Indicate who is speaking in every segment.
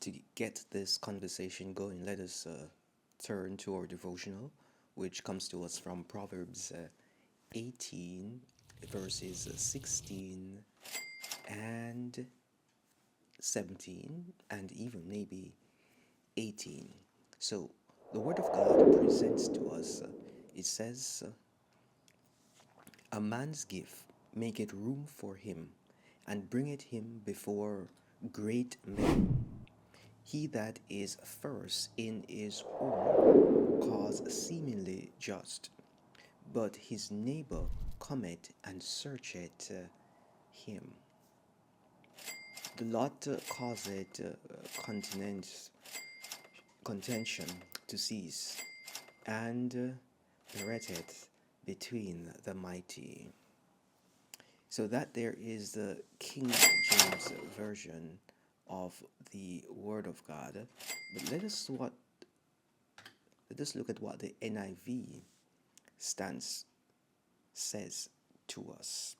Speaker 1: to get this conversation going, let us turn to our devotional, which comes to us from Proverbs 18, verses 16 and 17, and even maybe 18. So, the Word of God presents to us, it says, a man's gift maketh room for him, and bringeth him before great men. He that is first in his own cause seemingly just, but his neighbor cometh and searcheth him. The Lord causeth contention to cease, and beretteth between the mighty. So that there is the King James version of the Word of God. But let us look at what the NIV stance says to us.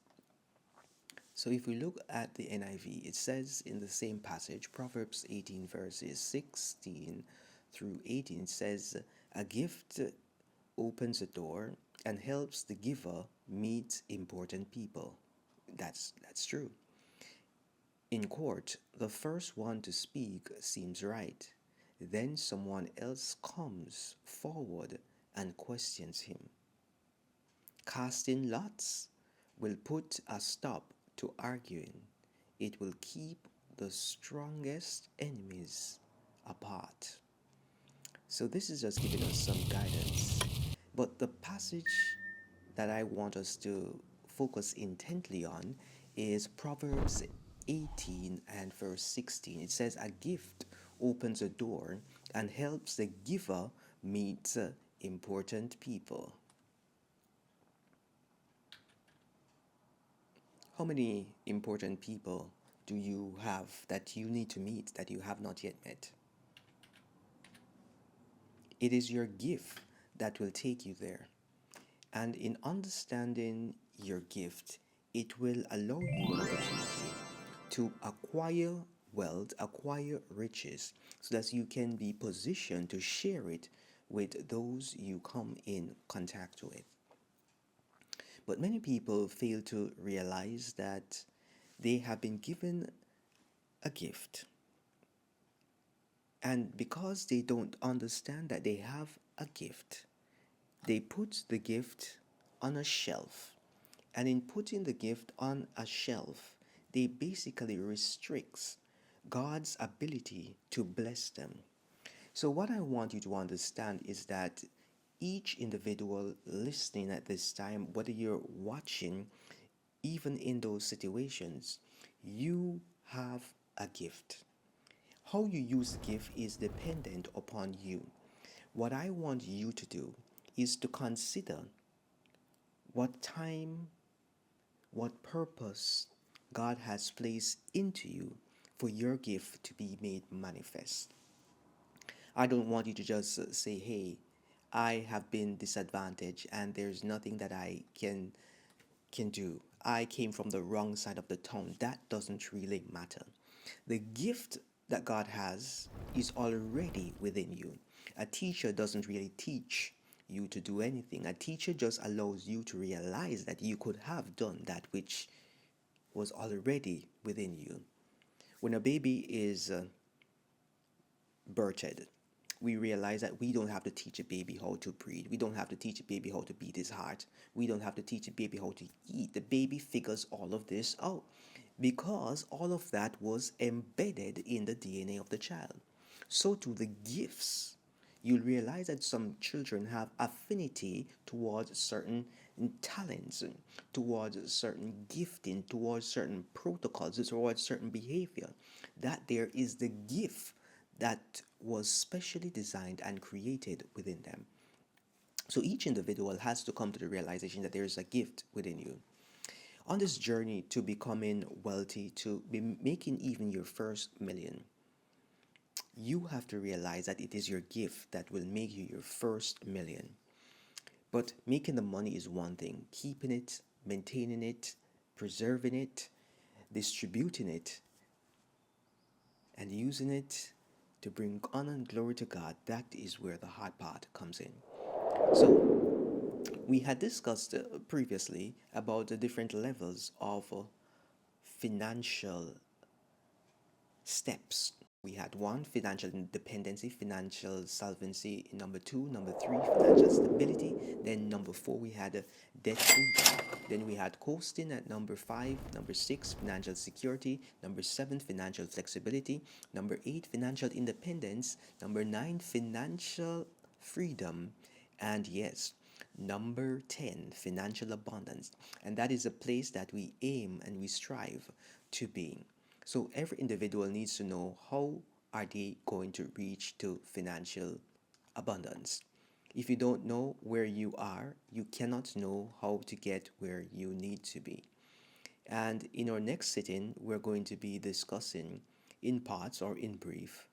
Speaker 1: So if we look at the NIV, it says in the same passage, Proverbs 18 verses 16 through 18, it says, a gift opens a door and helps the giver meet important people. That's true. In court, the first one to speak seems right. Then someone else comes forward and questions him. Casting lots will put a stop to arguing. It will keep the strongest enemies apart. So this is just giving us some guidance. But the passage that I want us to focus intently on is Proverbs 18 and verse 16. It says, a gift opens a door and helps the giver meet important people. How many important people do you have that you need to meet that you have not yet met? It is your gift that will take you there. And in understanding your gift, it will allow you an opportunity to acquire wealth, acquire riches, so that you can be positioned to share it with those you come in contact with. But many people fail to realize that they have been given a gift. And because they don't understand that they have a gift, they put the gift on a shelf. And in putting the gift on a shelf, they basically restricts God's ability to bless them. So what I want you to understand is that each individual listening at this time, whether you're watching, even in those situations, you have a gift. How you use the gift is dependent upon you. What I want you to do is to consider what time, what purpose God has placed into you for your gift to be made manifest. I don't want you to just say, hey, I have been disadvantaged and there's nothing that I can do. I came from the wrong side of the town. That doesn't really matter. The gift that God has is already within you. A teacher doesn't really teach you to do anything. A teacher just allows you to realize that you could have done that which was already within you. When a baby is birthed, we realize that we don't have to teach a baby how to breathe. We don't have to teach a baby how to beat his heart. We don't have to teach a baby how to eat. The baby figures all of this out because all of that was embedded in the DNA of the child. So to the gifts, you'll realize that some children have affinity towards certain talents, towards certain gifting, towards certain protocols, towards certain behavior. That there is the gift that was specially designed and created within them. So each individual has to come to the realization that there is a gift within you. On this journey to becoming wealthy, to be making even your first million, you have to realize that it is your gift that will make you your first million. But making the money is one thing. Keeping it, maintaining it, preserving it, distributing it, and using it to bring honor and glory to God, that is where the hard part comes in. So, we had discussed previously about the different levels of financial steps. We had one, financial independency, financial solvency. Number two, number three, financial stability. Then number four, we had debt freedom. Then we had coasting at number five. Number six, financial security. Number seven, financial flexibility. Number eight, financial independence. Number nine, financial freedom. And yes, number 10, financial abundance. And that is a place that we aim and we strive to be. So every individual needs to know how are they going to reach to financial abundance. If you don't know where you are, you cannot know how to get where you need to be. And in our next sitting, we're going to be discussing in parts or in brief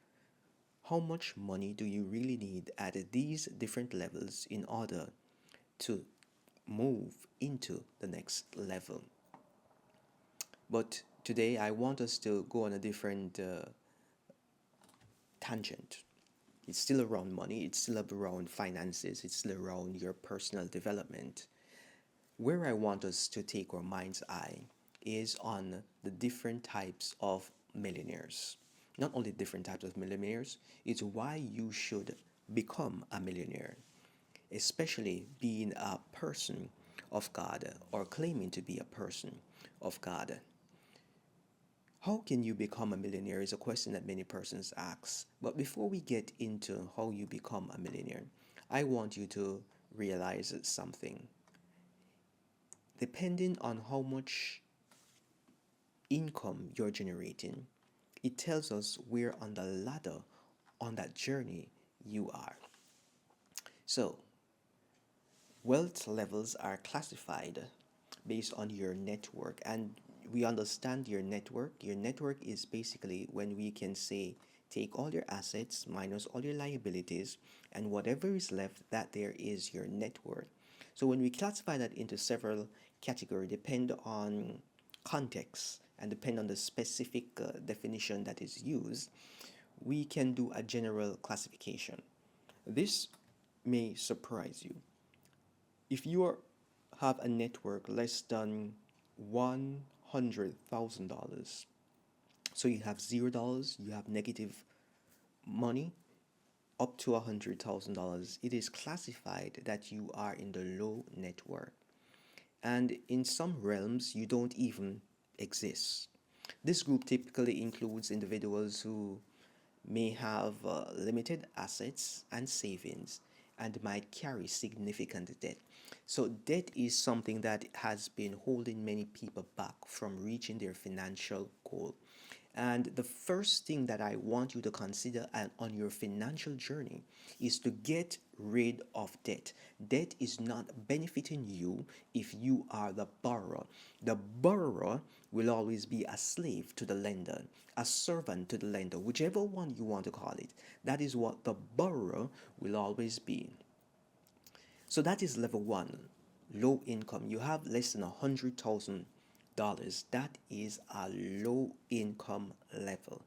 Speaker 1: how much money do you really need at these different levels in order to move into the next level. But today I want us to go on a different tangent. It's still around money, it's still around finances, it's still around your personal development. Where I want us to take our mind's eye is on the different types of millionaires. Not only different types of millionaires, it's why you should become a millionaire, especially being a person of God or claiming to be a person of God. How can you become a millionaire is a question that many persons ask. But before we get into how you become a millionaire, I want you to realize something. Depending on how much income you're generating, it tells us where on the ladder on that journey you are. So, wealth levels are classified based on your network, and we understand your network. Your network is basically when we can say take all your assets minus all your liabilities, and whatever is left, that there is your net worth. So when we classify that into several categories, depend on context and depend on the specific definition that is used, we can do a general classification. This may surprise you. If you have a network less than $100,000, so you have $0, you have negative money up to $100,000, it is classified that you are in the low net worth. And in some realms, you don't even exist. This group typically includes individuals who may have limited assets and savings and might carry significant debt. So, debt is something that has been holding many people back from reaching their financial goal. And the first thing that I want you to consider on your financial journey is to get rid of debt. Debt is not benefiting you if you are the borrower. The borrower will always be a slave to the lender, a servant to the lender, whichever one you want to call it. That is what the borrower will always be. So that is level one, low income. You have less than $100,000. That is a low income level.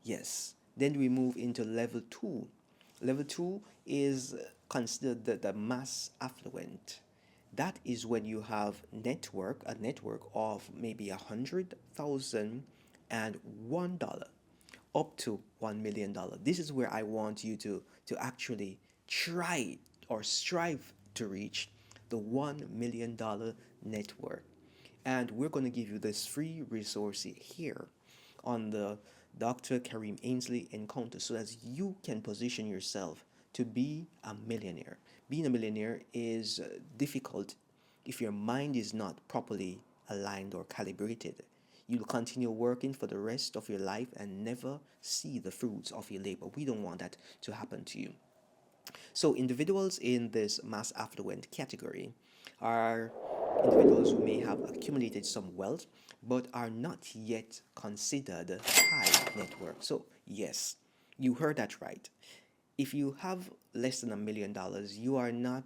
Speaker 1: Yes. Then we move into level two. Level two is considered the mass affluent. That is when you have a network of maybe $100,001 up to $1 million. This is where I want you to actually try or strive to reach the $1 million net worth. And we're going to give you this free resource here on the Dr. Kareem Ainsley encounter so that you can position yourself to be a millionaire. Being a millionaire is difficult if your mind is not properly aligned or calibrated. You'll continue working for the rest of your life and never see the fruits of your labor. We don't want that to happen to you. So individuals in this mass affluent category are individuals who may have accumulated some wealth but are not yet considered high net worth. So yes, you heard that right. If you have less than $1 million, you are not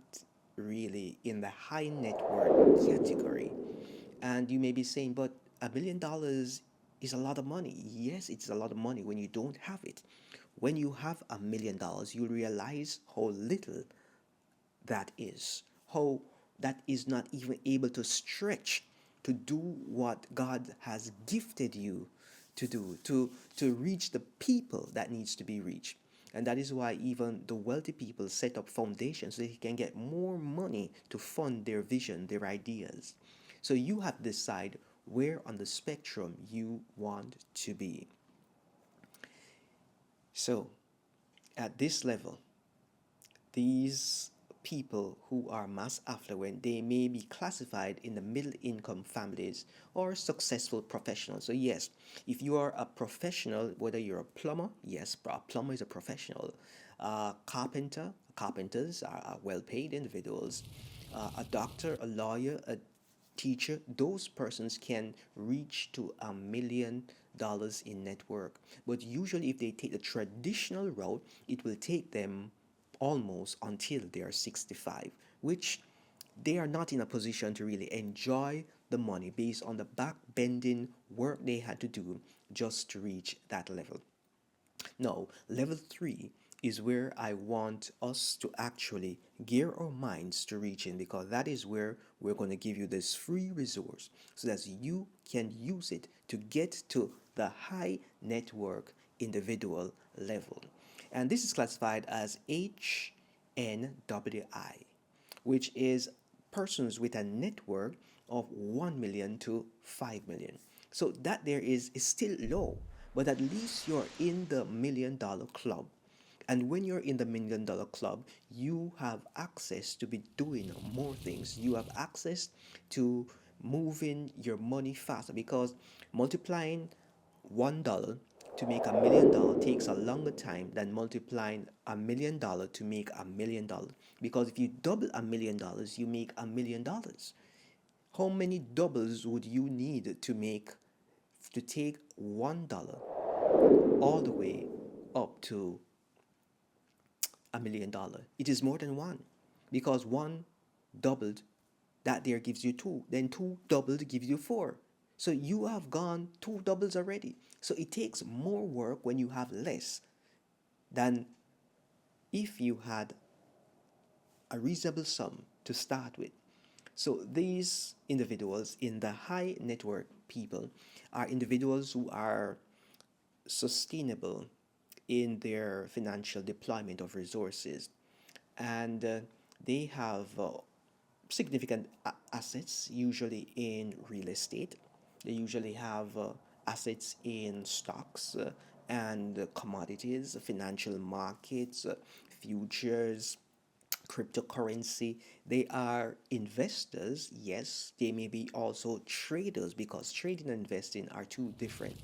Speaker 1: really in the high net worth category. And you may be saying, but $1 million is a lot of money. Yes, it's a lot of money when you don't have it. When you have $1 million, you realize how little that is, how that is not even able to stretch to do what God has gifted you to do, to reach the people that needs to be reached. And that is why even the wealthy people set up foundations so they can get more money to fund their vision, their ideas. So you have to decide where on the spectrum you want to be. So at this level, these people who are mass affluent, they may be classified in the middle income families or successful professionals. So yes, if you are a professional, whether you're a plumber, yes, a plumber is a professional. Carpenters are well-paid individuals. A doctor, a lawyer, a teacher, those persons can reach to $1 million in net worth. But usually, if they take the traditional route, it will take them almost until they are 65, which they are not in a position to really enjoy the money based on the back bending work they had to do just to reach that level. No, level three is where I want us to actually gear our minds to reach in, because that is where we're going to give you this free resource so that you can use it to get to the high network individual level. And this is classified as HNWI, which is persons with a network of 1 million to 5 million. So that there is still low, but at least you're in the $1 million club. And when you're in the $1 million club, you have access to be doing more things. You have access to moving your money faster, because multiplying $1 to make $1 million takes a longer time than multiplying $1 million to make $1 million. Because if you double $1 million, you make $1 million. How many doubles would you need to make to take $1 all the way up to $1 million? It is more than one, because one doubled, that there gives you two, then two doubled gives you four. So you have gone two doubles already. So it takes more work when you have less than if you had a reasonable sum to start with. So these individuals in the high net worth people are individuals who are sustainable in their financial deployment of resources, and they have significant assets, usually in real estate. They usually have assets in stocks and commodities, financial markets, futures, cryptocurrency. They are investors, yes. They may be also traders, because trading and investing are two different,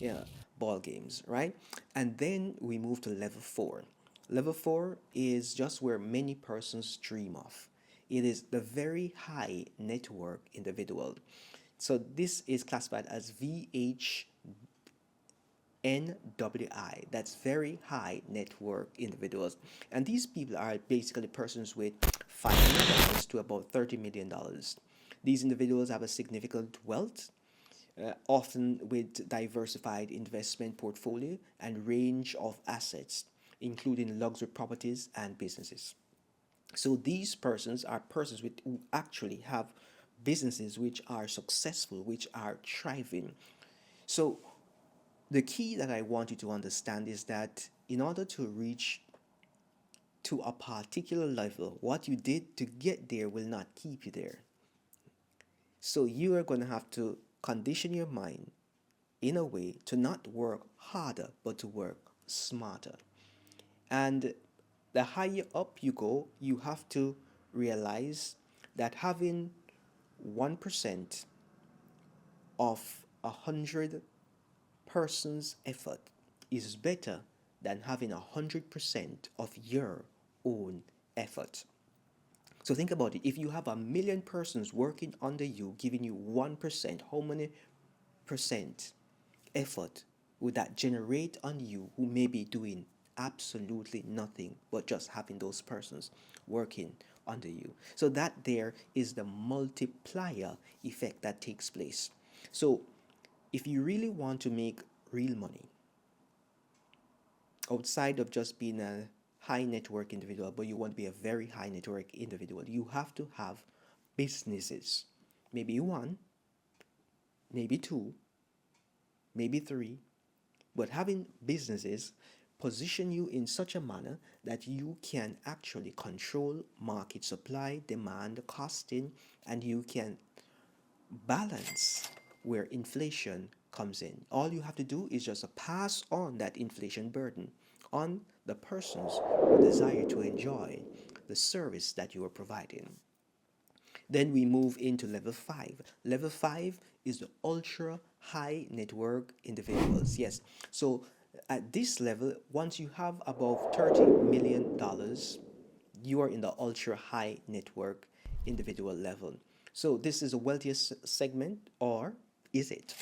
Speaker 1: yeah, ball games, right? And then we move to level four. Level four is just where many persons dream of. It is the very high network individual. So this is classified as VH NWI, that's very high net worth individuals. And these people are basically persons with $5 million to about $30 million. These individuals have a significant wealth, often with diversified investment portfolio and range of assets, including luxury properties and businesses. So these persons are persons with, who actually have businesses which are successful, which are thriving. So the key that I want you to understand is that in order to reach to a particular level, what you did to get there will not keep you there. So you are going to have to condition your mind in a way to not work harder, but to work smarter. And the higher up you go, you have to realize that having 1% of 100 person's effort is better than having 100% of your own effort. So think about it. If you have 1 million persons working under you, giving you 1%, how many percent effort would that generate on you, who may be doing absolutely nothing but just having those persons working under you? So that there is the multiplier effect that takes place. So If you really want to make real money, outside of just being a high network individual, but you want to be a very high network individual, you have to have businesses. Maybe one, maybe two, maybe three, but having businesses position you in such a manner that you can actually control market supply, demand, costing, and you can balance where inflation comes in. All you have to do is just pass on that inflation burden on the persons who desire to enjoy the service that you are providing. Then we move into level 5. Level 5 is the ultra high network individuals. Yes. So at this level, once you have above $30 million, you are in the ultra high network individual level. So this is the wealthiest segment, or is it?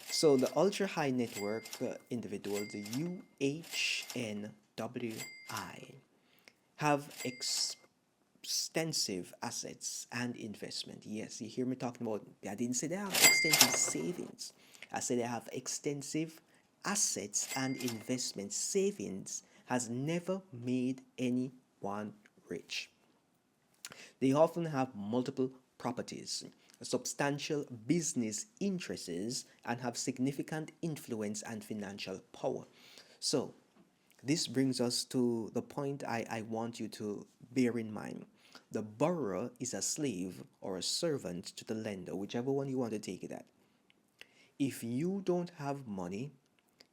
Speaker 1: So the ultra high network individuals, the UHNWI, have extensive assets and investment. Yes, you hear me talking about, I didn't say they have extensive savings. I said they have extensive assets and investment. Savings has never made anyone rich. They often have multiple properties, substantial business interests, and have significant influence and financial power. So, this brings us to the point I want you to bear in mind. The borrower is a slave or a servant to the lender, whichever one you want to take it at. If you don't have money,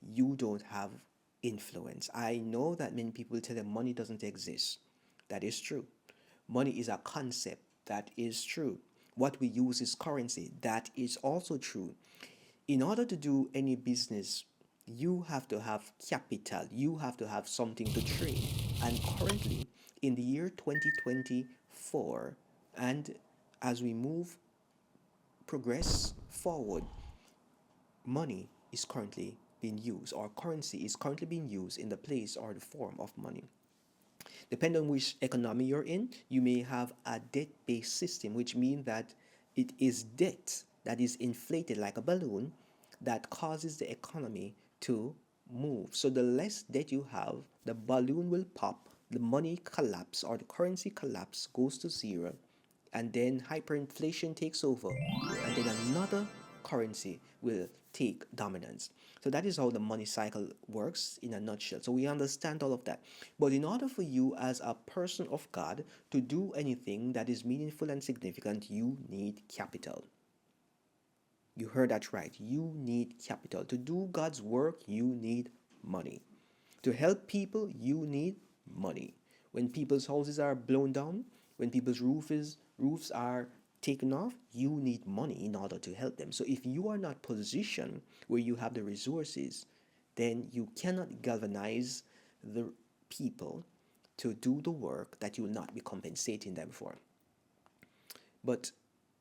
Speaker 1: you don't have influence. I know that many people tell them money doesn't exist. That is true. Money is a concept. That is true. What we use is currency. That is also true. In order to do any business, you have to have capital. You have to have something to trade. And currently, in the year 2024, and as we progress forward, money is currently being used, or currency is currently being used in the place or the form of money. Depending on which economy you're in, you may have a debt-based system, which means that it is debt that is inflated like a balloon that causes the economy to move. So the less debt you have, the balloon will pop, the money collapse or the currency collapse goes to zero, and then hyperinflation takes over, and then another currency will take dominance. So that is how the money cycle works in a nutshell. So we understand all of that. But in order for you as a person of God to do anything that is meaningful and significant, you need capital. You heard that right. You need capital. To do God's work, you need money. To help people, you need money. When people's houses are blown down, when people's roofs are taken off, you need money in order to help them. So if you are not positioned where you have the resources, then you cannot galvanize the people to do the work that you will not be compensating them for. But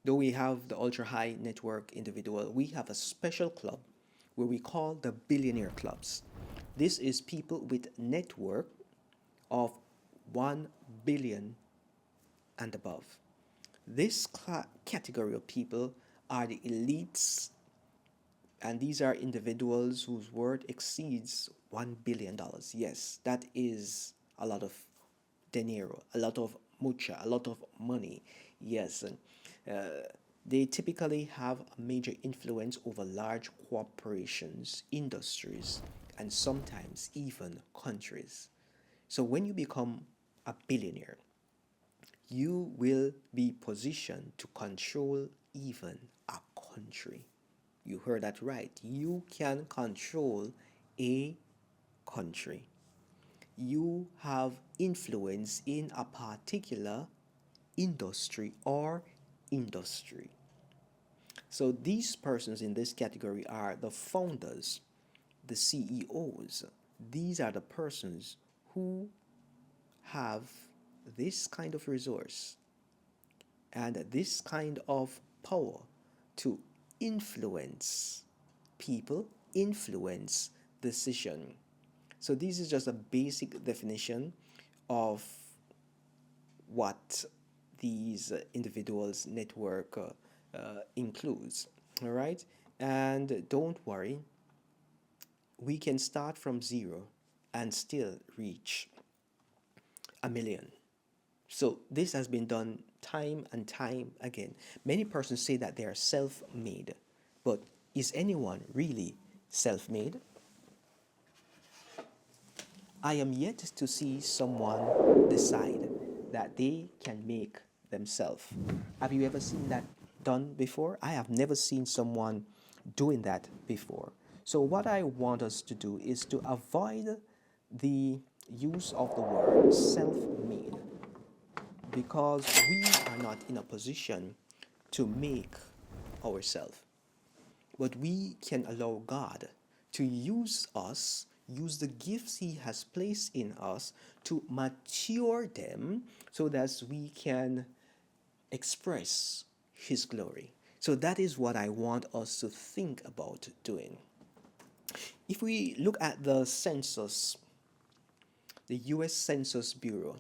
Speaker 1: though we have the ultra high network individual, we have a special club where we call the billionaire clubs. This is people with net worth of 1 billion and above. This category of people are the elites, and these are individuals whose worth exceeds $1 billion. Yes, that is a lot of dinero, a lot of mucha, a lot of money. Yes, they typically have a major influence over large corporations, industries, and sometimes even countries. So when you become a billionaire, you will be positioned to control even a country. You heard that right. You can control a country. You have influence in a particular industry or industry. So these persons in this category are the founders, the CEOs. These are the persons who have this kind of resource and this kind of power to influence people, influence decision. So this is just a basic definition of what these individuals' network includes. All right, And don't worry, we can start from zero and still reach a million. So this has been done time and time again. Many persons say that they are self made, but is anyone really self made? I am yet to see someone decide that they can make themselves. Have you ever seen that done before? I have never seen someone doing that before. So, what I want us to do is to avoid the use of the word self made because we are not in a position to make ourselves. But we can allow God to use us, use the gifts He has placed in us to mature them so that we can express His glory. So that is what I want us to think about doing. If we look at the census, the US Census Bureau,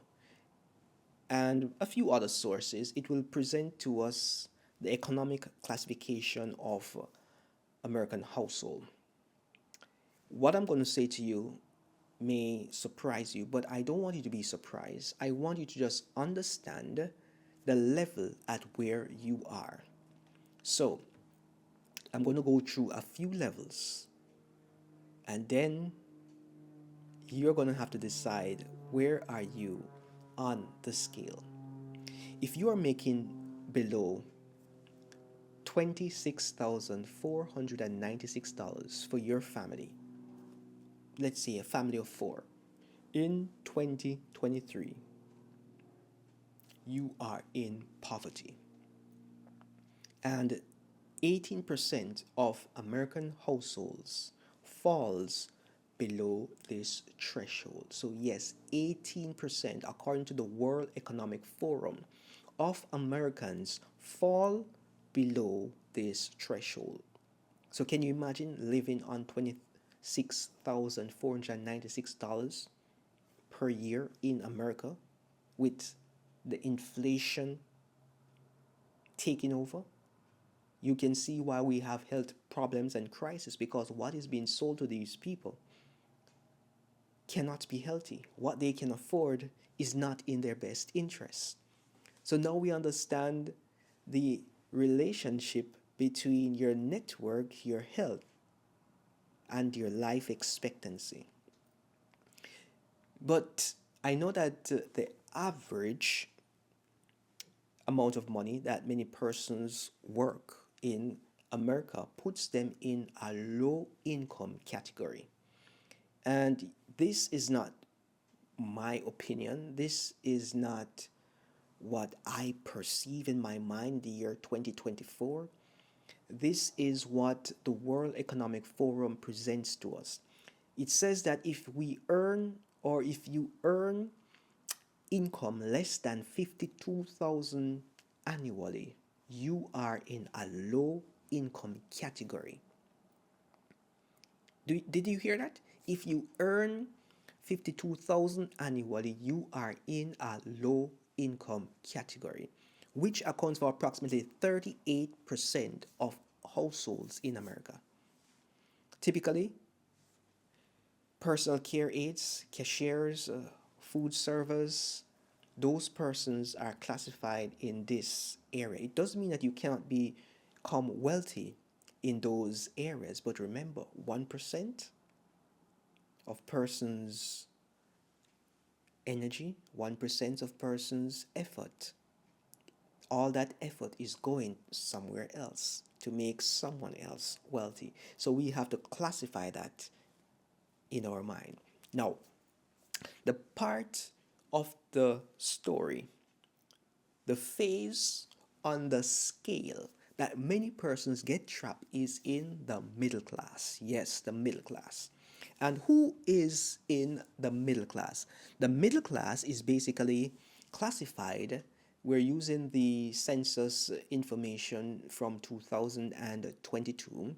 Speaker 1: and a few other sources, it will present to us the economic classification of American household. What I'm going to say to you may surprise you, but I don't want you to be surprised. I want you to just understand the level at where you are. So, I'm going to go through a few levels, and then you're going to have to decide where are you on the scale. If you are making below $26,496 for your family, let's say a family of four, in 2023, you are in poverty. And 18% of American households falls below this threshold. So yes, 18% according to the World Economic Forum of Americans fall below this threshold. So can you imagine living on $26,496 per year in America with the inflation taking over? You can see why we have health problems and crisis because what is being sold to these people cannot be healthy. What they can afford is not in their best interest. So now we understand the relationship between your network, your health, and your life expectancy. But I know that the average amount of money that many persons work in America puts them in a low income category. And this is not my opinion. This is not what I perceive in my mind the year 2024. This is what the World Economic Forum presents to us. It says that if we earn or if you earn income less than 52,000 annually, you are in a low income category. Did you hear that? If you earn 52,000 annually, you are in a low income category, which accounts for approximately 38% of households in America. Typically, personal care aides, cashiers, food servers, those persons are classified in this area. It doesn't mean that you cannot become wealthy in those areas, but remember, 1% of persons' energy, 1% of persons' effort, all that effort is going somewhere else to make someone else wealthy. So we have to classify that in our mind. Now, the part of the story, the phase on the scale that many persons get trapped is in the middle class. Yes, the middle class. And who is in the middle class? The middle class is basically classified. We're using the census information from 2022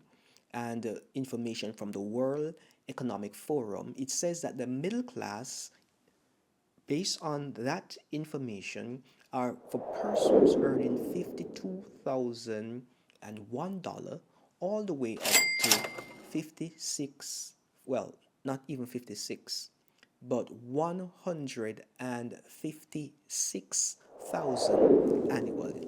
Speaker 1: and information from the World Economic Forum. It says that the middle class, based on that information, are for persons earning $52,001 all the way up to 56, well, not even 56, but 156,000 annually,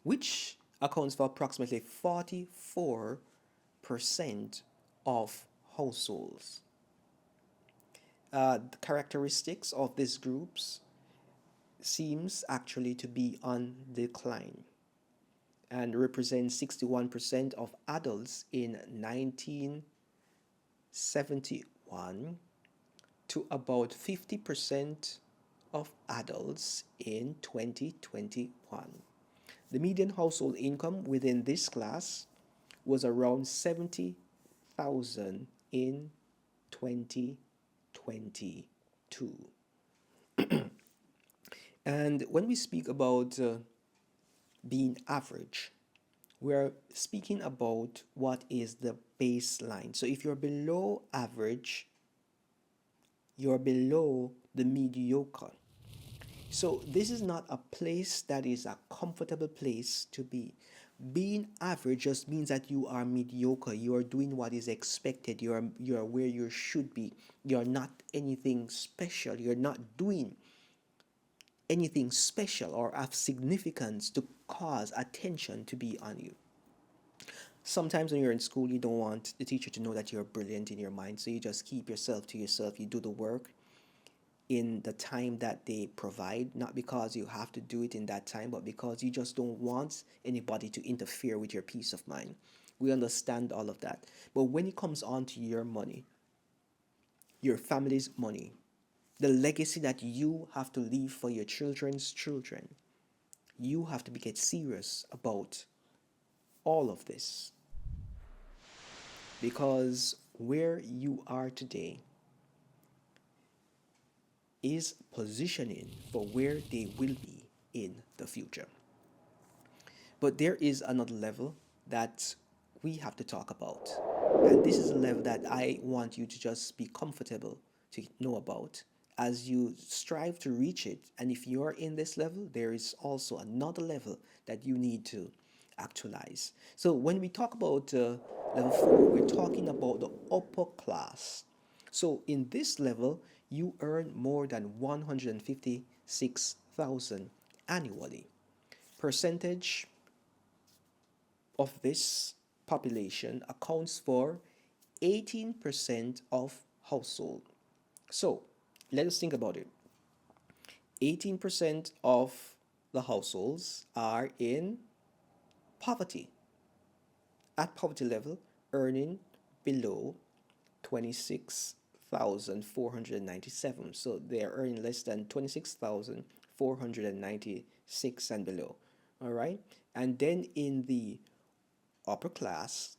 Speaker 1: which accounts for approximately 44% of households. The characteristics of these groups seems actually to be on decline and represents 61% of adults in 1971 to about 50% of adults in 2021. The median household income within this class was around 70,000 in 2022. And when we speak about being average, we're speaking about what is the baseline. So if you're below average, you're below the mediocre. So this is not a place that is a comfortable place to be. Being average just means that you are mediocre. You are doing what is expected. You are where you should be. You're not anything special. You're not doing anything special or of significance to cause attention to be on you. Sometimes when you're in school, you don't want the teacher to know that you're brilliant in your mind, so you just keep yourself to yourself. You do the work in the time that they provide, not because you have to do it in that time, but because you just don't want anybody to interfere with your peace of mind. We understand all of that. But when it comes on to your money, your family's money, the legacy that you have to leave for your children's children, you have to get serious about all of this. Because where you are today is positioning for where they will be in the future. But there is another level that we have to talk about. And this is a level that I want you to just be comfortable to know about as you strive to reach it. And if you're in this level, there is also another level that you need to actualize. So when we talk about level 4, we're talking about the upper class. So in this level, you earn more than 156,000 annually. Percentage of this population accounts for 18% of household. So let us think about it. 18% of the households are in poverty, at poverty level, earning below 26,497. So they are earning less than 26,496 and below. All right. And then in the upper class,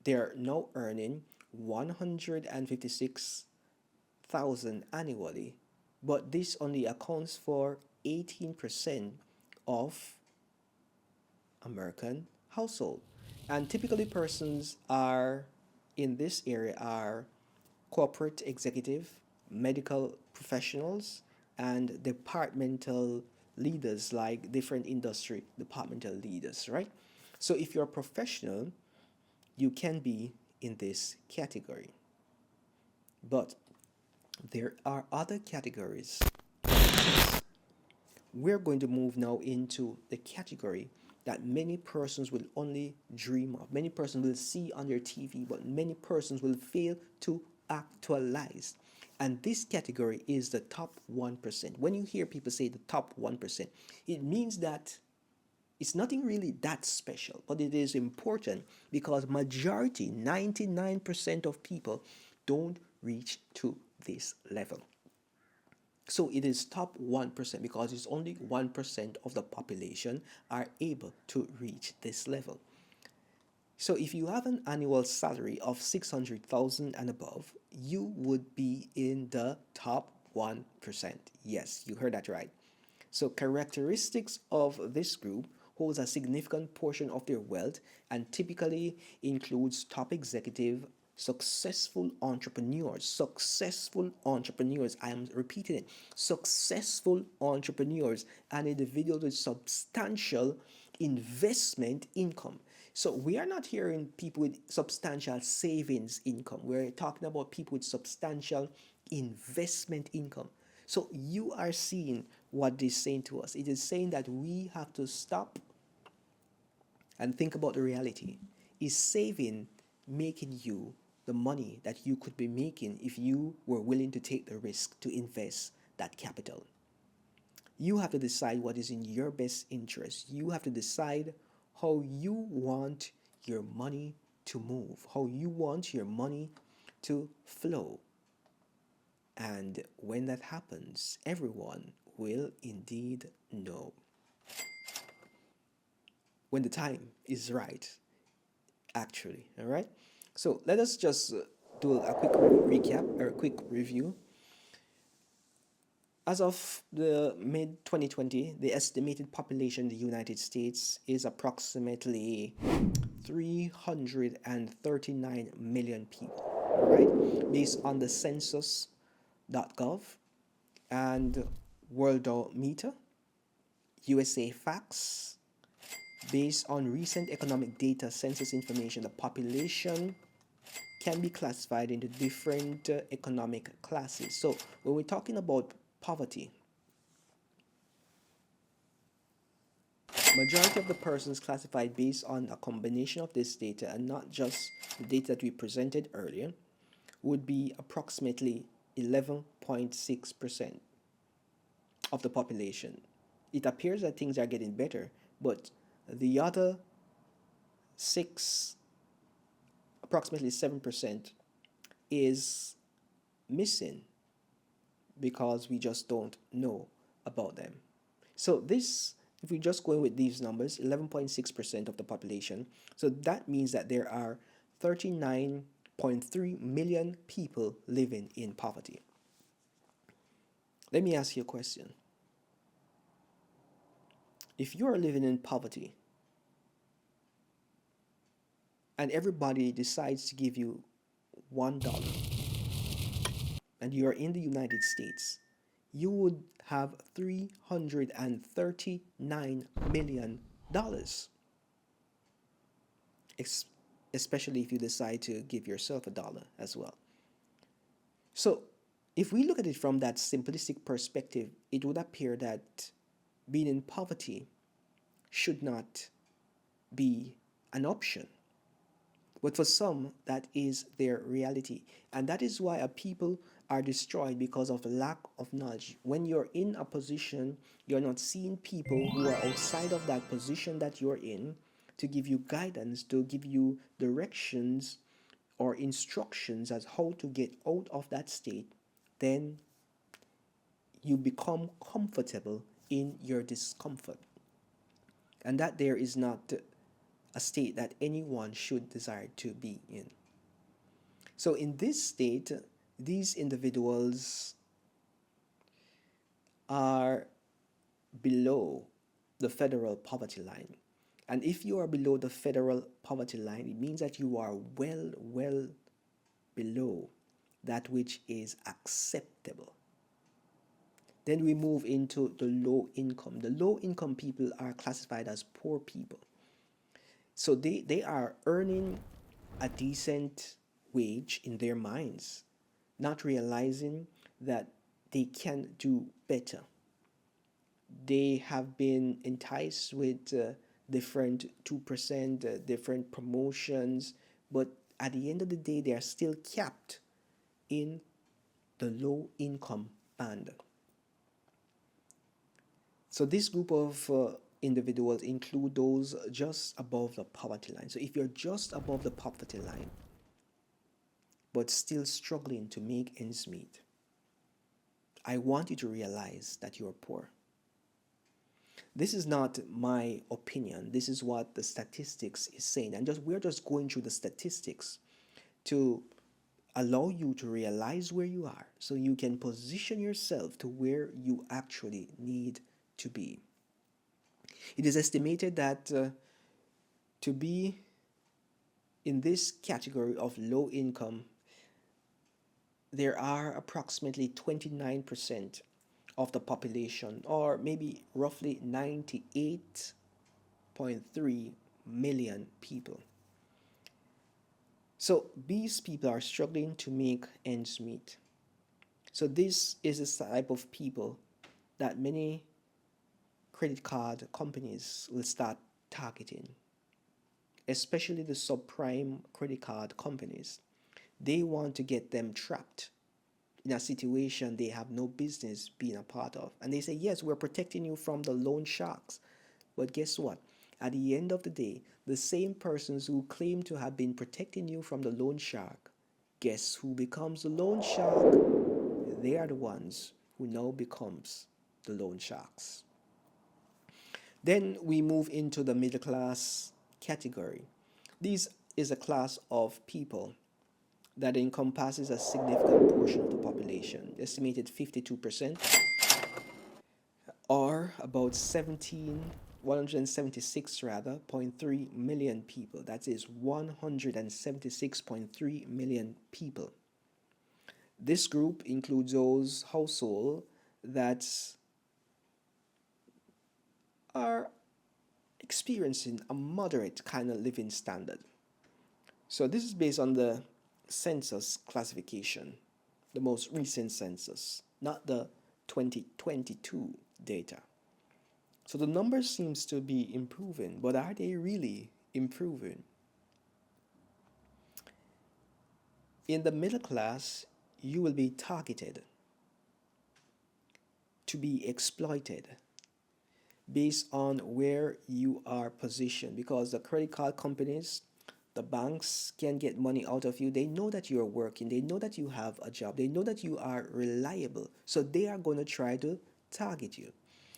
Speaker 1: they're now earning 156,000 annually, but this only accounts for 18% of American household. And typically persons are in this area are corporate executive, medical professionals, and departmental leaders, like different industry departmental leaders, right? So if you're a professional, you can be in this category. But there are other categories. We're going to move now into the category that many persons will only dream of. Many persons will see on their TV, but many persons will fail to actualize. And this category is the top 1%. When you hear people say the top 1%, it means that it's nothing really that special, but it is important because majority, 99% of people don't reach to this level. So it is top 1% because it's only 1% of the population are able to reach this level. So if you have an annual salary of 600,000 and above, you would be in the top 1%. Yes, you heard that right. So characteristics of this group holds a significant portion of their wealth and typically includes top executive, successful entrepreneurs, I am repeating it, successful entrepreneurs and individuals with substantial investment income. So we are not hearing people with substantial savings income. We're talking about people with substantial investment income. So you are seeing what this is saying to us. It is saying that we have to stop and think about the reality. Is saving making you the money that you could be making if you were willing to take the risk to invest that capital? You have to decide what is in your best interest. You have to decide how you want your money to move, how you want your money to flow. And when that happens, everyone will indeed know when the time is right, actually. All right? So let us just do a quick recap or a quick review. As of the mid 2020, the estimated population in the United States is approximately 339 million people, right? Based on the census.gov and Worldometer, USA Facts, based on recent economic data census information, the population can be classified into different economic classes. So when we're talking about poverty, majority of the persons classified based on a combination of this data and not just the data that we presented earlier would be approximately 11.6% of the population. It appears that things are getting better, but the other approximately 7% is missing because we just don't know about them. So this, if we just go in with these numbers, 11.6% of the population, so that means that there are 39.3 million people living in poverty. Let me ask you a question. If you are living in poverty and everybody decides to give you $1 and you are in the United States, you would have $339 million, especially if you decide to give yourself $1 as well. So if we look at it from that simplistic perspective, it would appear that being in poverty should not be an option. But for some, that is their reality. And that is why a people are destroyed because of lack of knowledge. When you're in a position, you're not seeing people who are outside of that position that you're in to give you guidance, to give you directions or instructions as how to get out of that state, then you become comfortable in your discomfort. And that there is not a state that anyone should desire to be in. So in this state, these individuals are below the federal poverty line. And if you are below the federal poverty line, it means that you are well below that which is acceptable. Then we move into the low income. The low income people are classified as poor people. So they are earning a decent wage in their minds, not realizing that they can do better. They have been enticed with different 2%, different promotions, but at the end of the day, they are still capped in the low income band. So this group of individuals include those just above the poverty line. So if you're just above the poverty line, but still struggling to make ends meet, I want you to realize that you're poor. This is not my opinion. This is what the statistics is saying. And we're just going through the statistics to allow you to realize where you are so you can position yourself to where you actually need to be. It is estimated that to be in this category of low income, there are approximately 29% of the population, or maybe roughly 98.3 million people. So these people are struggling to make ends meet. So this is the type of people that many credit card companies will start targeting, especially the subprime credit card companies. They want to get them trapped in a situation they have no business being a part of. And they say, yes, we're protecting you from the loan sharks. But guess what? At the end of the day, the same persons who claim to have been protecting you from the loan shark, guess who becomes the loan shark? They are the ones who now becomes the loan sharks. Then we move into the middle class category. This is a class of people that encompasses a significant portion of the population, estimated 52%, or about 176 rather, 0.3 million people. That is 176.3 million people. This group includes those households that are experiencing a moderate kind of living standard. So this is based on the census classification, the most recent census, not the 2022 data. So the numbers seems to be improving, but are they really improving? In the middle class, you will be targeted to be exploited based on where you are positioned, because the credit card companies, the banks can get money out of you. They know that you're working, they know that you have a job, they know that you are reliable, so they are going to try to target you.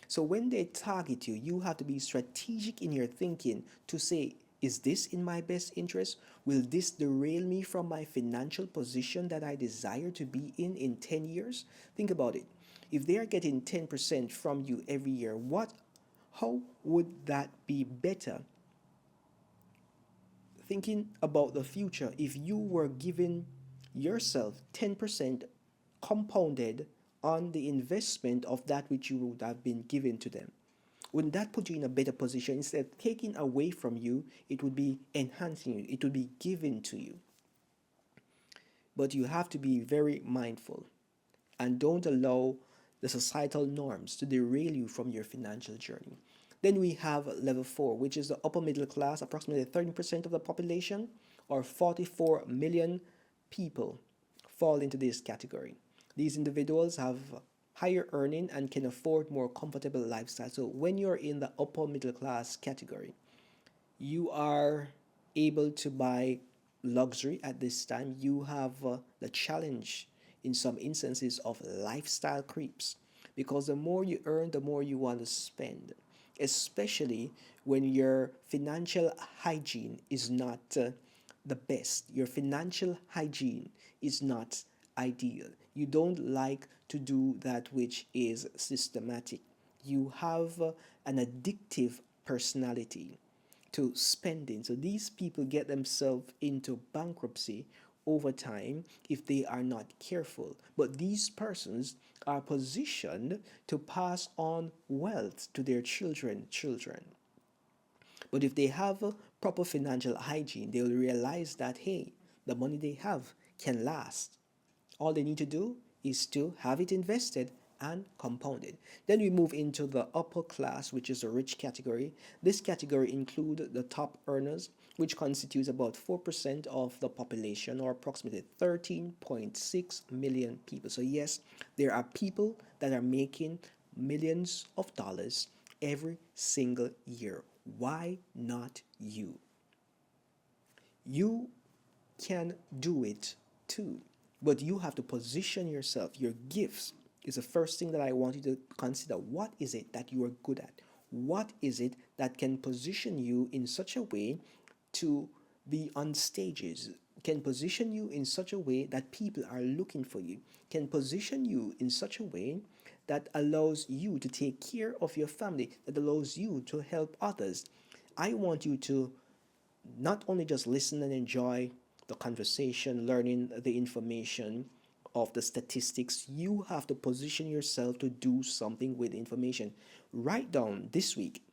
Speaker 1: So when they target you, you have to be strategic in your thinking to say, is this in my best interest? Will this derail me from my financial position that I desire to be in 10 years? Think about it. If they are getting 10% from you every year, how would that be better? Thinking about the future, if you were giving yourself 10% compounded on the investment of that which you would have been given to them, wouldn't that put you in a better position? Instead of taking away from you, it would be enhancing you, it would be given to you. But you have to be very mindful and don't allow the societal norms to derail you from your financial journey. Then we have level 4, which is the upper middle class, approximately 30% of the population, or 44 million people fall into this category. These individuals have higher earning and can afford more comfortable lifestyle. So when you're in the upper middle class category, you are able to buy luxury at this time. You have the challenge in some instances of lifestyle creeps, because the more you earn, the more you want to spend, especially when your financial hygiene is not the best. Your financial hygiene is not ideal. You don't like to do that which is systematic. You have an addictive personality to spending. So these people get themselves into bankruptcy over time if they are not careful. But these persons are positioned to pass on wealth to their children. But if they have a proper financial hygiene, they will realize that, hey, the money they have can last. All they need to do is to have it invested and compounded. Then we move into the upper class, which is the rich category. This category includes the top earners, which constitutes about 4% of the population, or approximately 13.6 million people. So yes, there are people that are making millions of dollars every single year. Why not you? You can do it too, but you have to position yourself. Your gifts is the first thing that I want you to consider. What is it that you are good at? What is it that can position you in such a way to be on stages, can position you in such a way that people are looking for you, can position you in such a way that allows you to take care of your family, that allows you to help others. I want you to not only just listen and enjoy the conversation, learning the information of the statistics, you have to position yourself to do something with the information. Write down this week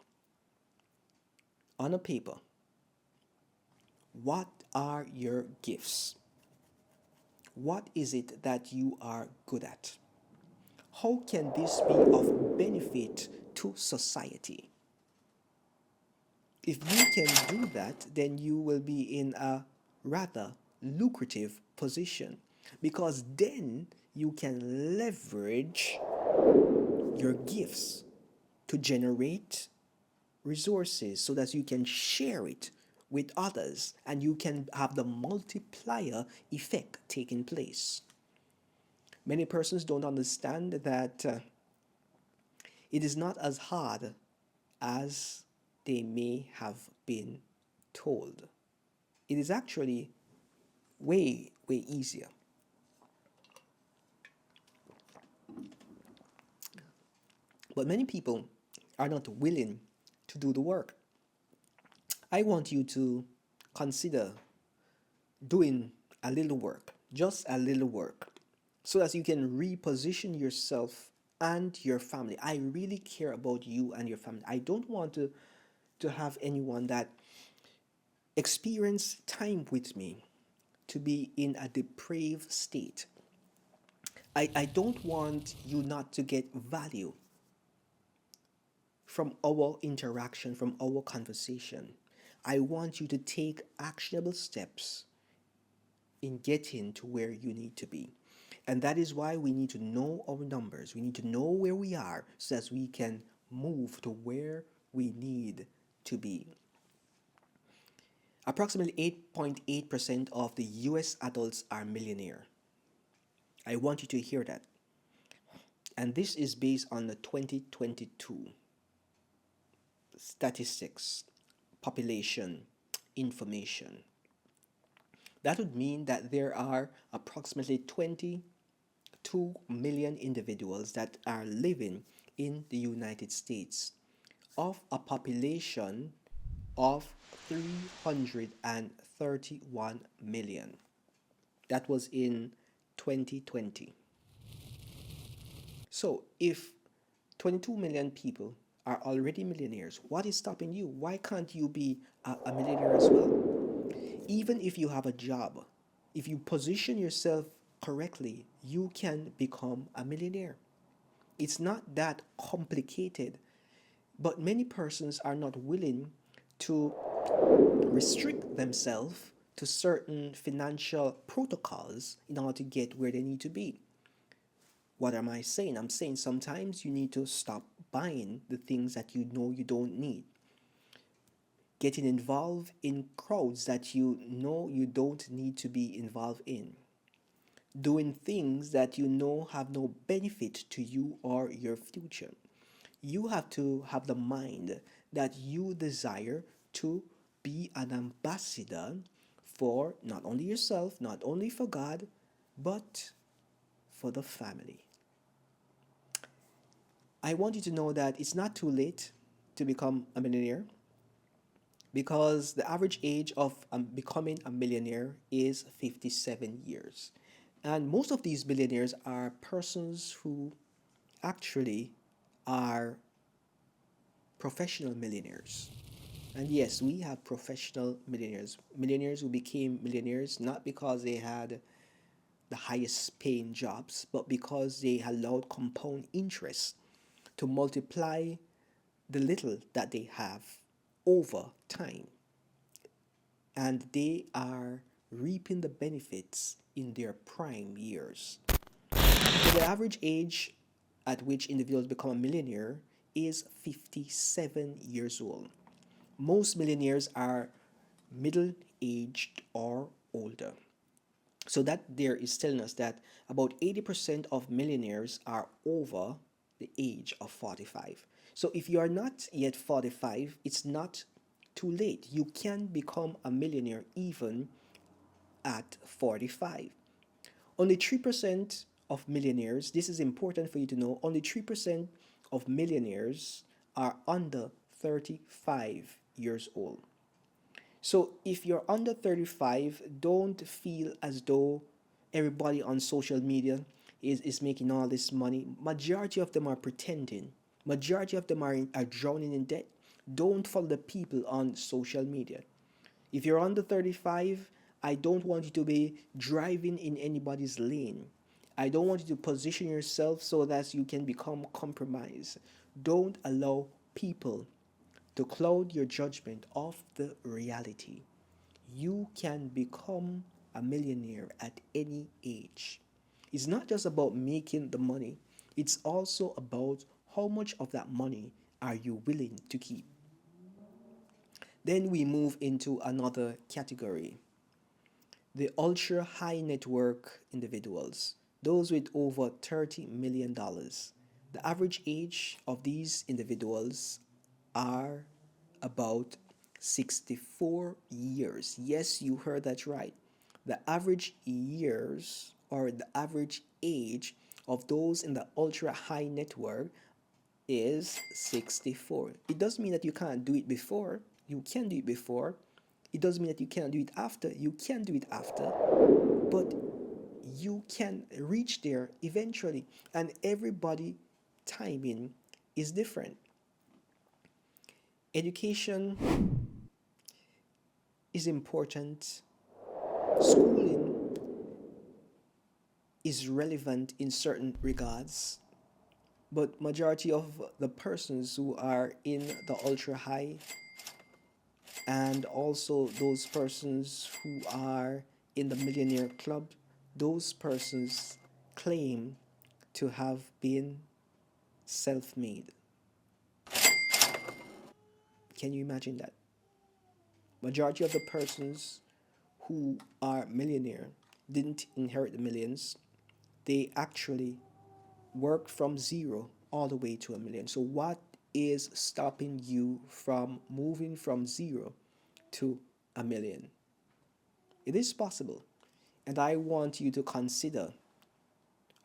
Speaker 1: on a paper What are your gifts? What is it that you are good at? How can this be of benefit to society? If you can do that, then you will be in a rather lucrative position, because then you can leverage your gifts to generate resources so that you can share it with others and you can have the multiplier effect taking place. Many persons don't understand that it is not as hard as they may have been told. It is actually way easier. But many people are not willing to do the work. I want you to consider doing a little work, just a little work, so that you can reposition yourself and your family. I really care about you and your family. I don't want to have anyone that experience time with me to be in a depraved state. I don't want you not to get value from our interaction, from our conversation. I want you to take actionable steps in getting to where you need to be. And that is why we need to know our numbers. We need to know where we are so that we can move to where we need to be. Approximately 8.8% of the US adults are millionaire. I want you to hear that. And this is based on the 2022 statistics, population, information. That would mean that there are approximately 22 million individuals that are living in the United States of a population of 331 million. That was in 2020. So if 22 million people are already millionaires, what is stopping you? Why can't you be a millionaire as well? Even if you have a job, if you position yourself correctly, you can become a millionaire. It's not that complicated, but many persons are not willing to restrict themselves to certain financial protocols in order to get where they need to be. What am I saying? I'm saying sometimes you need to stop buying the things that you know you don't need. Getting involved in crowds that you know you don't need to be involved in. Doing things that you know have no benefit to you or your future. You have to have the mind that you desire to be an ambassador for not only yourself, not only for God, but for the family. I want you to know that it's not too late to become a millionaire, because the average age of becoming a millionaire is 57 years. And most of these millionaires are persons who actually are professional millionaires. And yes, we have professional millionaires. Millionaires who became millionaires not because they had the highest paying jobs, but because they allowed compound interest to multiply the little that they have over time. And they are reaping the benefits in their prime years. So the average age at which individuals become a millionaire is 57 years old. Most millionaires are middle aged or older. So that there is telling us that about 80% of millionaires are over the age of 45. So if you are not yet 45, it's not too late. You can become a millionaire even at 45. Only 3% of millionaires, this is important for you to know, only 3% of millionaires are under 35 years old. So if you're under 35, don't feel as though everybody on social media is making all this money. Majority of them are pretending. Majority of them are drowning in debt. Don't follow the people on social media. If you're under 35, I don't want you to be driving in anybody's lane. I don't want you to position yourself so that you can become compromised. Don't allow people to cloud your judgment of the reality. You can become a millionaire at any age. It's not just about making the money, it's also about how much of that money are you willing to keep. Then we move into another category, the ultra high network individuals, those with over $30 million. The average age of these individuals are about 64 years. Yes, you heard that right. The average years or the average age of those in the ultra high network is 64. It doesn't mean that you can't do it before. You can do it before. It doesn't mean that you can't do it after. You can do it after. But you can reach there eventually. And everybody timing is different. Education is important. Schooling is relevant in certain regards. But majority of the persons who are in the ultra high and also those persons who are in the millionaire club, those persons claim to have been self-made. Can you imagine that? Majority of the persons who are millionaire didn't inherit the millions. They actually worked from zero all the way to a million. So what is stopping you from moving from zero to a million? It is possible. And I want you to consider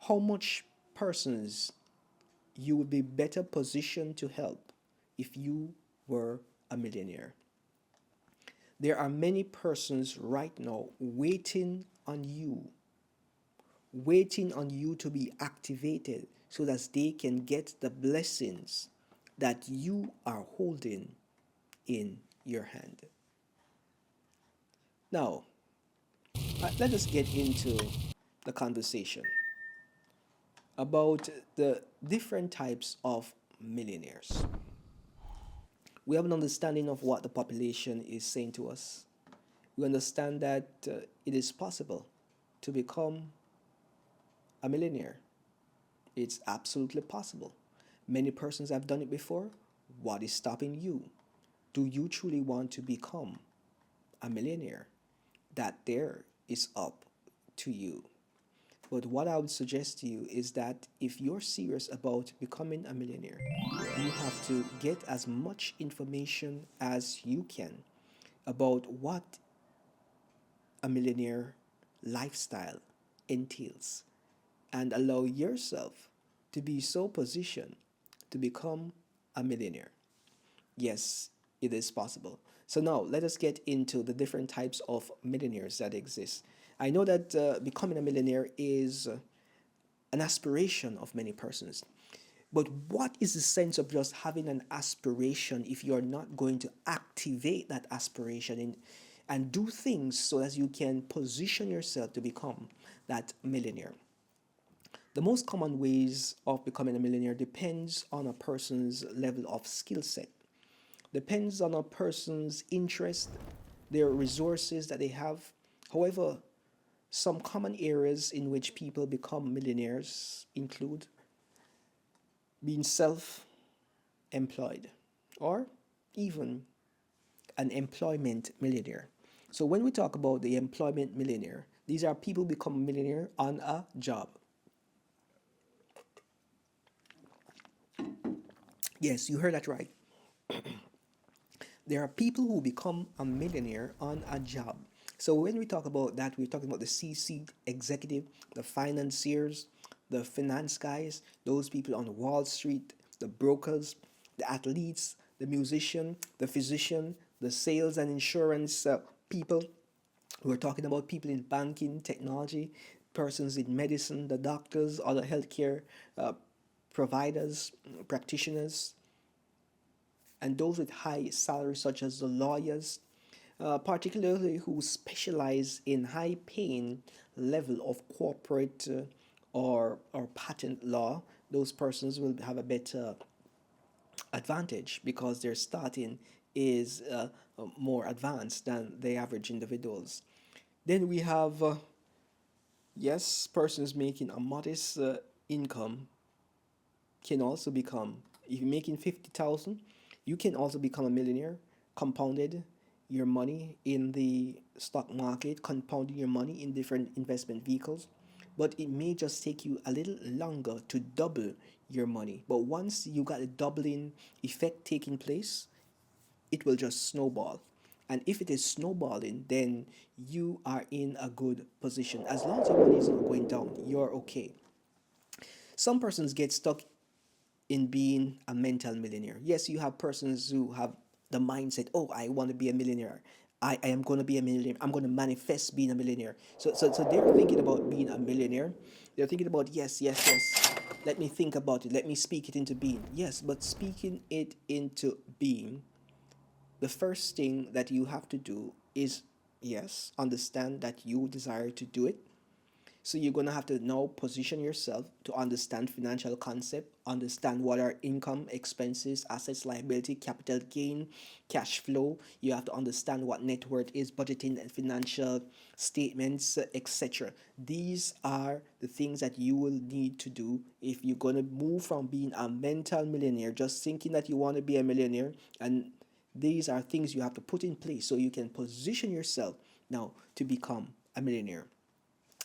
Speaker 1: how much persons you would be better positioned to help if you were a millionaire. There are many persons right now waiting on you to be activated so that they can get the blessings that you are holding in your hand. Now, let us get into the conversation about the different types of millionaires. We have an understanding of what the population is saying to us. We understand that it is possible to become a millionaire. It's absolutely possible. Many persons have done it before. What is stopping you? Do you truly want to become a millionaire? That there is up to you. But what I would suggest to you is that if you're serious about becoming a millionaire, you have to get as much information as you can about what a millionaire lifestyle entails and allow yourself to be so positioned to become a millionaire. Yes, it is possible. So now let us get into the different types of millionaires that exist. I know that becoming a millionaire is an aspiration of many persons. But what is the sense of just having an aspiration if you're not going to activate that aspiration and do things so that you can position yourself to become that millionaire? The most common ways of becoming a millionaire depends on a person's level of skill set, depends on a person's interest, their resources that they have. However, some common areas in which people become millionaires include being self-employed or even an employment millionaire. So when we talk about the employment millionaire, these are people become a millionaire on a job. Yes, you heard that right. There are people who become a millionaire on a job. So when we talk about that, we're talking about the C-suite executive, the financiers, the finance guys, those people on Wall Street, the brokers, the athletes, the musician, the physician, the sales and insurance people. We're talking about people in banking, technology, persons in medicine, the doctors, other healthcare providers, practitioners, and those with high salaries such as the lawyers, particularly who specialize in high paying level of corporate or patent law. Those persons will have a better advantage because their starting is more advanced than the average individuals. Then we have, yes, persons making a modest income can also become, if you're making 50,000, you can also become a millionaire, compounded your money in the stock market, compounding your money in different investment vehicles. But it may just take you a little longer to double your money. But once you got a doubling effect taking place, it will just snowball. And if it is snowballing, then you are in a good position. As long as your money is not going down, you're okay. Some persons get stuck in being a mental millionaire. Yes, you have persons who have the mindset, oh, I want to be a millionaire. I am going to be a millionaire. I'm going to manifest being a millionaire. So they're thinking about being a millionaire. They're thinking about, yes, yes, yes. Let me think about it. Let me speak it into being. Yes, but speaking it into being, the first thing that you have to do is, yes, understand that you desire to do it. So you're gonna have to now position yourself to understand financial concept, understand what are income, expenses, assets, liability, capital gain, cash flow. You have to understand what net worth is, budgeting and financial statements, etc. These are the things that you will need to do if you're gonna move from being a mental millionaire, just thinking that you want to be a millionaire, and these are things you have to put in place so you can position yourself now to become a millionaire.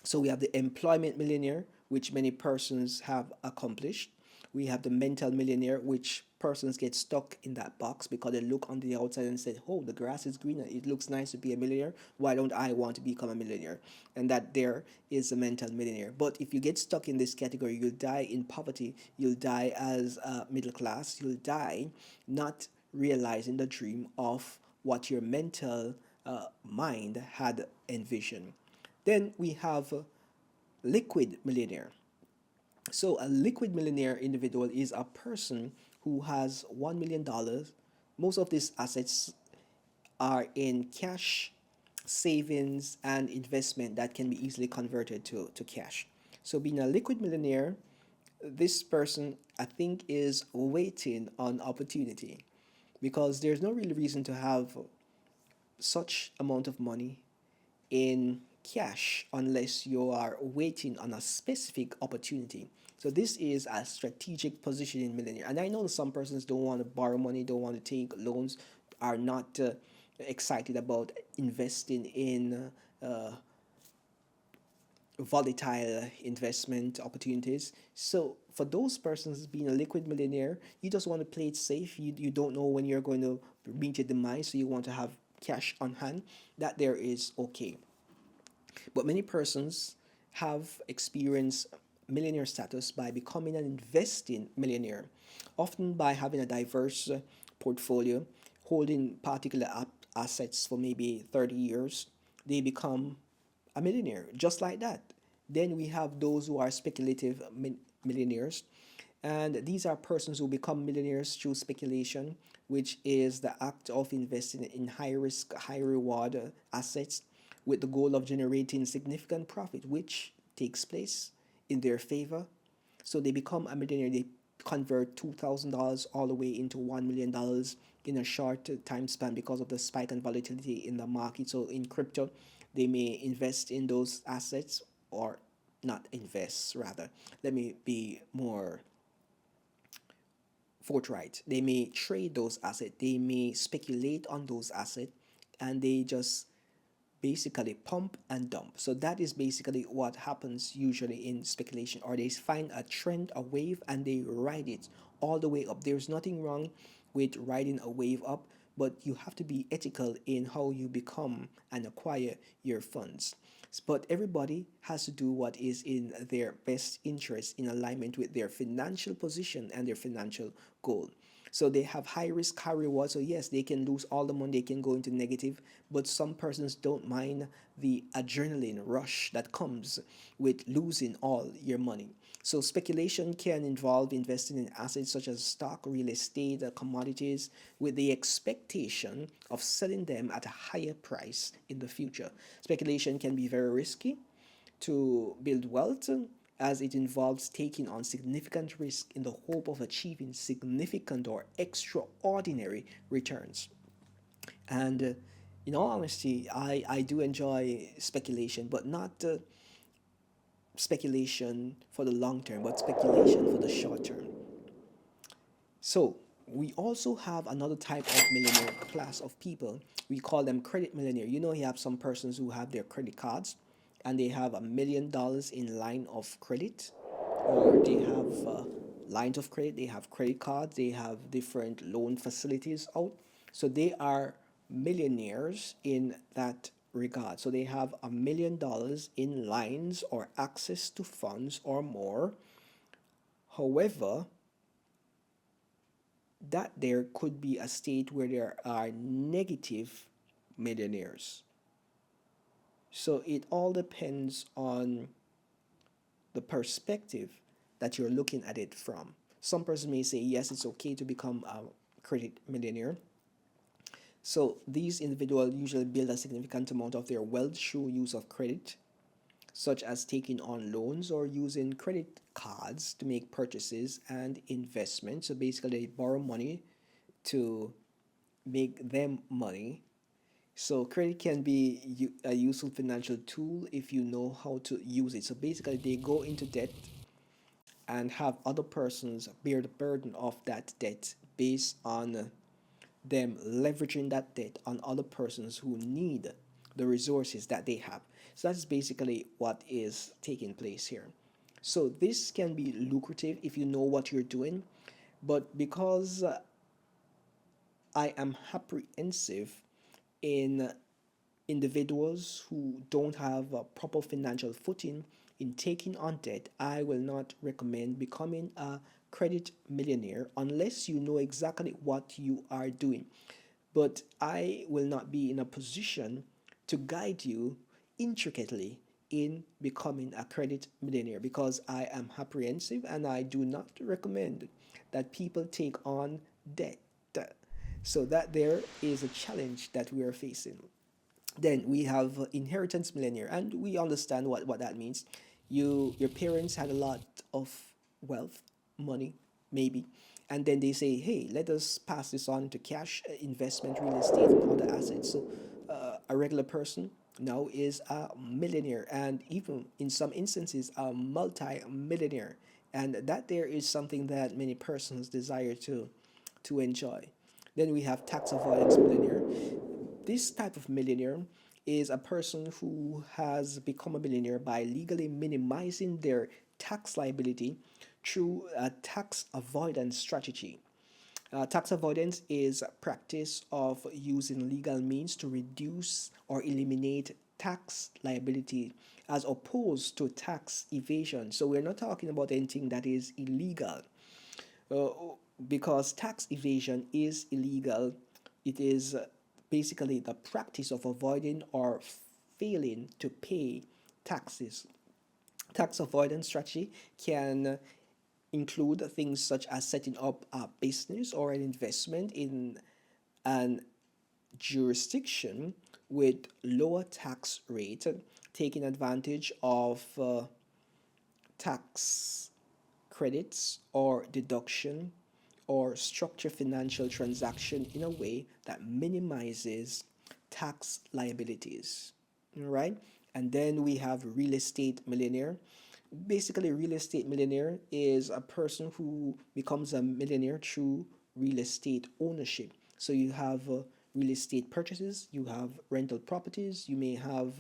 Speaker 1: So we have the employment millionaire, which many persons have accomplished. We have the mental millionaire, which persons get stuck in that box because they look on the outside and say, oh, the grass is greener. It looks nice to be a millionaire. Why don't I want to become a millionaire? And that there is a mental millionaire. But if you get stuck in this category, you'll die in poverty. You'll die as middle class. You'll die not realizing the dream of what your mental mind had envisioned. Then we have liquid millionaire. So a liquid millionaire individual is a person who has $1 million. Most of these assets are in cash, savings, and investment that can be easily converted to cash. So being a liquid millionaire, this person I think is waiting on opportunity because there's no real reason to have such amount of money in cash unless you are waiting on a specific opportunity. So this is a strategic positioning millionaire. And I know some persons don't want to borrow money, don't want to take loans, are not excited about investing in volatile investment opportunities. So for those persons being a liquid millionaire, you just want to play it safe. You don't know when you're going to meet your demise, so you want to have cash on hand. That there is okay. But many persons have experienced millionaire status by becoming an investing millionaire, often by having a diverse portfolio, holding particular assets for maybe 30 years. They become a millionaire just like that. Then we have those who are speculative millionaires, and these are persons who become millionaires through speculation, which is the act of investing in high risk, high reward assets with the goal of generating significant profit, which takes place in their favor. So they become a millionaire. They convert $2,000 all the way into $1 million in a short time span because of the spike and volatility in the market. So in crypto, they may invest in those assets, or not invest, rather. Let me be more forthright. They may trade those assets, they may speculate on those assets, and they just basically pump and dump. So that is basically what happens usually in speculation, or they find a trend, a wave, and they ride it all the way up. There's nothing wrong with riding a wave up, but you have to be ethical in how you become and acquire your funds. But everybody has to do what is in their best interest in alignment with their financial position and their financial goal. So they have high risk, high reward. So yes, they can lose all the money, they can go into negative, but some persons don't mind the adrenaline rush that comes with losing all your money. So speculation can involve investing in assets such as stock, real estate, commodities, with the expectation of selling them at a higher price in the future. Speculation can be very risky to build wealth, as it involves taking on significant risk in the hope of achieving significant or extraordinary returns. And in all honesty, I do enjoy speculation, but not speculation for the long term, but speculation for the short term. So we also have another type of millionaire class of people. We call them credit millionaire. You know, you have some persons who have their credit cards and they have $1 million in line of credit, or they have lines of credit, they have credit cards, they have different loan facilities out. So they are millionaires in that regard. So they have $1 million in lines or access to funds or more. However, that there could be a state where there are negative millionaires. So it all depends on the perspective that you're looking at it from. Some person may say, yes, it's okay to become a credit millionaire. So these individuals usually build a significant amount of their wealth through use of credit, such as taking on loans or using credit cards to make purchases and investments. So basically, they borrow money to make them money. So credit can be a useful financial tool if you know how to use it. So basically, they go into debt and have other persons bear the burden of that debt based on them leveraging that debt on other persons who need the resources that they have. So that's basically what is taking place here. So this can be lucrative if you know what you're doing, but because I am apprehensive in individuals who don't have a proper financial footing in taking on debt, I will not recommend becoming a credit millionaire unless you know exactly what you are doing. But I will not be in a position to guide you intricately in becoming a credit millionaire because I am apprehensive and I do not recommend that people take on debt. So that there is a challenge that we are facing. Then we have inheritance millionaire, and we understand what that means. Your parents had a lot of wealth, money, maybe, and then they say, hey, let us pass this on to cash, investment, real estate, and other assets. So a regular person now is a millionaire, and even in some instances a multi-millionaire, and that there is something that many persons desire to enjoy. Then we have tax avoidance millionaire. This type of millionaire is a person who has become a millionaire by legally minimizing their tax liability through a tax avoidance strategy. Tax avoidance is a practice of using legal means to reduce or eliminate tax liability as opposed to tax evasion. So we're not talking about anything that is illegal. Uh, because tax evasion is illegal, it is basically the practice of avoiding or failing to pay taxes. Tax avoidance strategy can include things such as setting up a business or an investment in an jurisdiction with lower tax rate, taking advantage of tax credits or deduction, or structure financial transaction in a way that minimizes tax liabilities. All right? And then we have real estate millionaire. Basically, real estate millionaire is a person who becomes a millionaire through real estate ownership. So you have real estate purchases, you have rental properties, you may have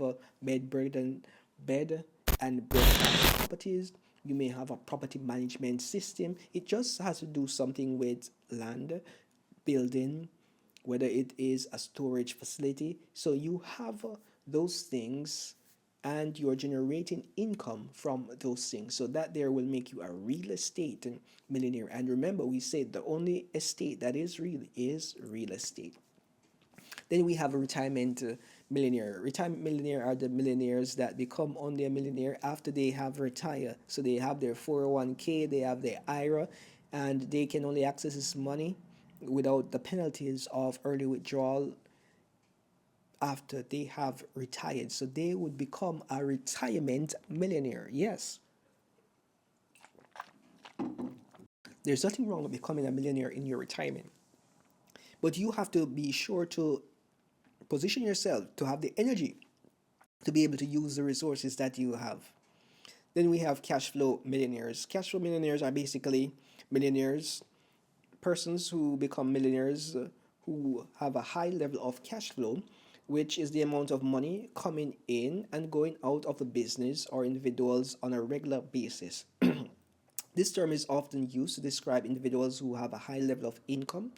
Speaker 1: bed and breakfast properties, you may have a property management system. It just has to do something with land, building, whether it is a storage facility. So you have those things and you're generating income from those things. So that there will make you a real estate millionaire. And remember, we said the only estate that is real estate. Then we have a retirement millionaire. Retirement millionaire are the millionaires that become only a millionaire after they have retired. So they have their 401k, they have their IRA, and they can only access this money without the penalties of early withdrawal after they have retired. So they would become a retirement millionaire. Yes, there's nothing wrong with becoming a millionaire in your retirement, but you have to be sure to position yourself to have the energy to be able to use the resources that you have. Then we have cash flow millionaires. Cash flow millionaires are basically millionaires, persons who become millionaires who have a high level of cash flow, which is the amount of money coming in and going out of the business or individuals on a regular basis. This term is often used to describe individuals who have a high level of income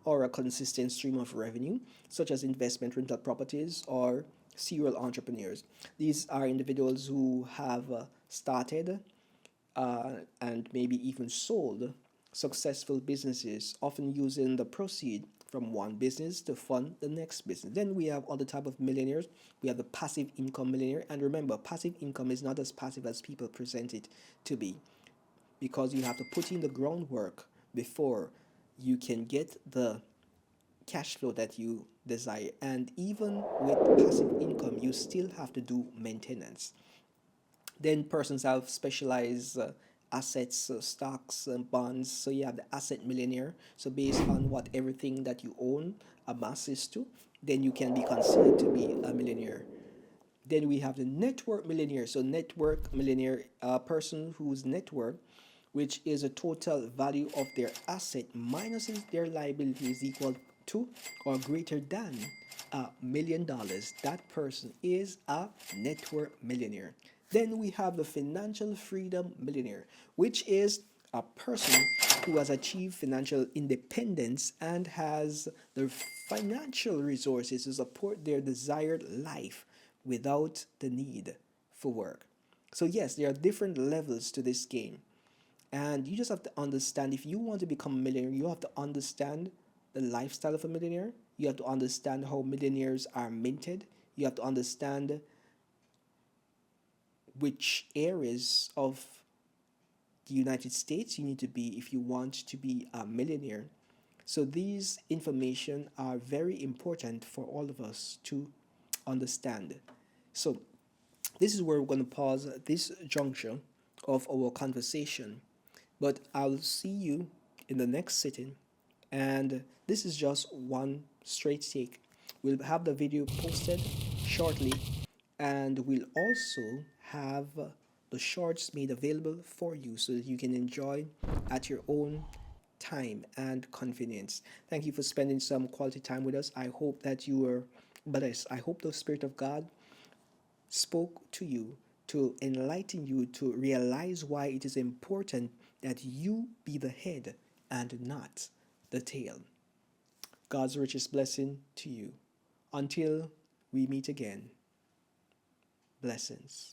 Speaker 1: or a consistent stream of revenue, such as investment rental properties or serial entrepreneurs. These are individuals who have started and maybe even sold successful businesses, often using the proceed from one business to fund the next business. Then we have other type of millionaires. We have the passive income millionaire, and remember, passive income is not as passive as people present it to be, because you have to put in the groundwork before you can get the cash flow that you desire. And even with passive income, you still have to do maintenance. Then persons have specialized assets, stocks, and bonds. So you have the asset millionaire. So based on what everything that you own amasses to, then you can be considered to be a millionaire. Then we have the network millionaire. So network millionaire, a person whose network, which is a total value of their asset minus their liability, is equal to or greater than $1 million. That person is a network millionaire. Then we have the financial freedom millionaire, which is a person who has achieved financial independence and has the financial resources to support their desired life without the need for work. So, yes, there are different levels to this game. And you just have to understand, if you want to become a millionaire, you have to understand the lifestyle of a millionaire. You have to understand how millionaires are minted. You have to understand which areas of the United States you need to be if you want to be a millionaire. So these information are very important for all of us to understand. So this is where we're going to pause this juncture of our conversation. But I'll see you in the next sitting. And this is just one straight take. We'll have the video posted shortly, and we'll also have the shorts made available for you so that you can enjoy at your own time and convenience. Thank you for spending some quality time with us. I hope that you were blessed. I hope the Spirit of God spoke to you to enlighten you to realize why it is important that you be the head and not the tail. God's richest blessing to you. Until we meet again, blessings.